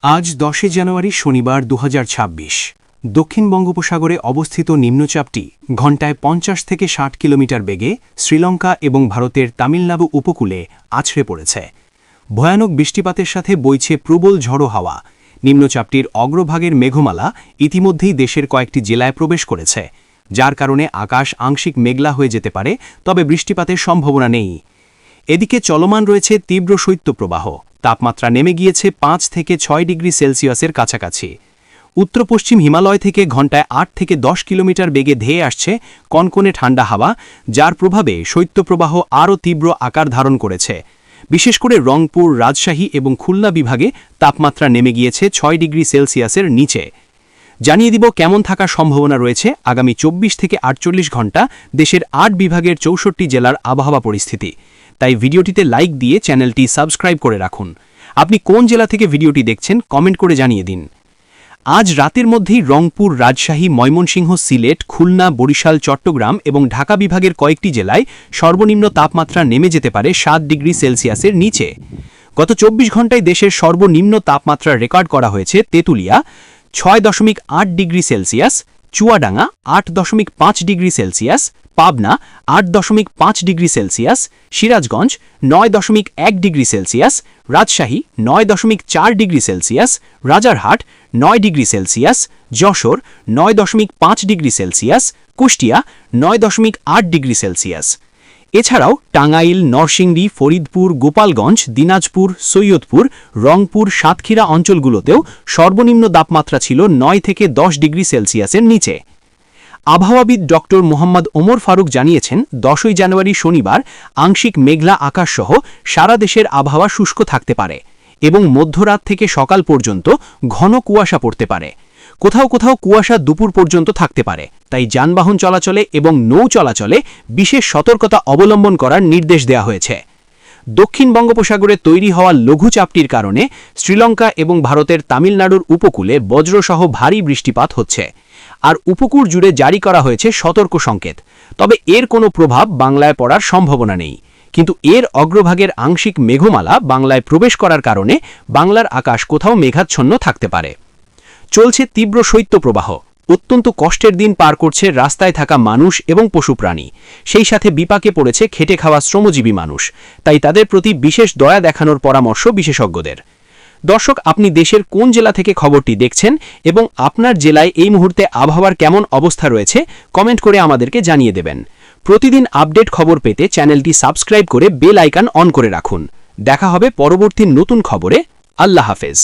আজ 10 জানুয়ারি শনিবার 2026 দক্ষিণ বঙ্গোপসাগরে অবস্থিত নিম্নচাপটি ঘণ্টায় 50 থেকে 60 কিলোমিটার বেগে শ্রীলঙ্কা এবং ভারতের তামিলনাড়ু উপকূলে আছড়ে পড়েছে। ভয়ানক বৃষ্টিপাতের সাথে বইছে প্রবল ঝড়ো হাওয়া। নিম্নচাপটির অগ্রভাগের মেঘমালা ইতিমধ্যেই দেশের কয়েকটি জেলায় প্রবেশ করেছে, যার কারণে আকাশ আংশিক মেঘলা হয়ে যেতে পারে, তবে বৃষ্টিপাতের সম্ভাবনা নেই। এদিকে চলমান রয়েছে তীব্র শৈত্যপ্রবাহ। তাপমাত্রা নেমে গিয়েছে 5 থেকে 6 ডিগ্রি সেলসিয়াসের কাছাকাছি। উত্তর পশ্চিম হিমালয় থেকে ঘণ্টায় 8 থেকে 10 কিলোমিটার বেগে ধেয়ে আসছে কনকনে ঠান্ডা হাওয়া, যার প্রভাবে শৈত্যপ্রবাহ আরও তীব্র আকার ধারণ করেছে। বিশেষ করে রংপুর, রাজশাহী এবং খুলনা বিভাগে তাপমাত্রা নেমে গিয়েছে 6 ডিগ্রি সেলসিয়াসের নিচে। জানিয়ে দিব কেমন থাকার সম্ভাবনা রয়েছে আগামী 24 থেকে 48 ঘণ্টা দেশের 8 বিভাগের 64 জেলার আবহাওয়া পরিস্থিতি। তাই ভিডিওটিতে লাইক দিয়ে চ্যানেলটি সাবস্ক্রাইব করে রাখুন। আপনি কোন জেলা থেকে ভিডিওটি দেখছেন কমেন্ট করে জানিয়ে দিন। আজ রাতের মধ্যেই রংপুর, রাজশাহী, ময়মনসিংহ, সিলেট, খুলনা, বরিশাল, চট্টগ্রাম এবং ঢাকা বিভাগের কয়েকটি জেলায় সর্বনিম্ন তাপমাত্রা নেমে যেতে পারে 7 ডিগ্রি সেলসিয়াসের নিচে। গত 24 ঘণ্টায় দেশের সর্বনিম্ন তাপমাত্রা রেকর্ড করা হয়েছে Tetulia 6.8 degree Celsius, Chuadanga 8.5 degree Celsius, Pabna 8.5 degree Celsius, Sirajganj 9.1 degree Celsius, Rajshahi 9.4 degree Celsius, Rajarhat 9 degree Celsius, Jessore 9.5 degree Celsius, Kushtia 9.8 degree Celsius. এছাড়াও টাঙ্গাইল, নরসিংদী, ফরিদপুর, গোপালগঞ্জ, দিনাজপুর, সৈয়দপুর, রংপুর, সাতক্ষীরা অঞ্চলগুলোতেও সর্বনিম্ন তাপমাত্রা ছিল 9 থেকে 10 ডিগ্রি সেলসিয়াসের নিচে। আবহাওয়াবিদ ডক্টর মোহাম্মদ ওমর ফারুক জানিয়েছেন, 10 জানুয়ারি শনিবার আংশিক মেঘলা আকাশসহ সারা দেশের আবহাওয়া শুষ্ক থাকতে পারে এবং মধ্যরাত থেকে সকাল পর্যন্ত ঘন কুয়াশা পড়তে পারে। কোথাও কোথাও কুয়াশা দুপুর পর্যন্ত থাকতে পারে, তাই যানবাহন চলাচলে এবং নৌ চলাচলে বিশেষ সতর্কতা অবলম্বন করার নির্দেশ দেওয়া হয়েছে। দক্ষিণ বঙ্গোপসাগরে তৈরি হওয়া লঘুচাপটির কারণে শ্রীলঙ্কা এবং ভারতের তামিলনাড়ুর উপকূলে বজ্রসহ ভারী বৃষ্টিপাত হচ্ছে, আর উপকূল জুড়ে জারি করা হয়েছে সতর্ক সংকেত। তবে এর কোনো প্রভাব বাংলায় পড়ার সম্ভাবনা নেই, কিন্তু এর অগ্রভাগের আংশিক মেঘমালা বাংলায় প্রবেশ করার কারণে বাংলার আকাশ কোথাও মেঘাচ্ছন্ন থাকতে পারে। চলছে তীব্র শৈত্যপ্রবাহ। অত্যন্ত কষ্টের দিন পার করছে রাস্তায় থাকা মানুষ এবং পশুপ্রাণী। সেই সাথে বিপাকে পড়েছে খেটে খাওয়া শ্রমজীবী মানুষ। তাই তাদের প্রতি বিশেষ দয়া দেখানোর পরামর্শ বিশেষজ্ঞদের। দর্শক, আপনি দেশের কোন জেলা থেকে খবরটি দেখছেন এবং আপনার জেলায় এই মুহূর্তে আবহাওয়ার কেমন অবস্থা রয়েছে কমেন্ট করে আমাদেরকে জানিয়ে দেবেন। প্রতিদিন আপডেট খবর পেতে চ্যানেলটি সাবস্ক্রাইব করে বেল আইকন অন করে রাখুন। দেখা হবে পরবর্তী নতুন খবরে। আল্লাহ হাফেজ।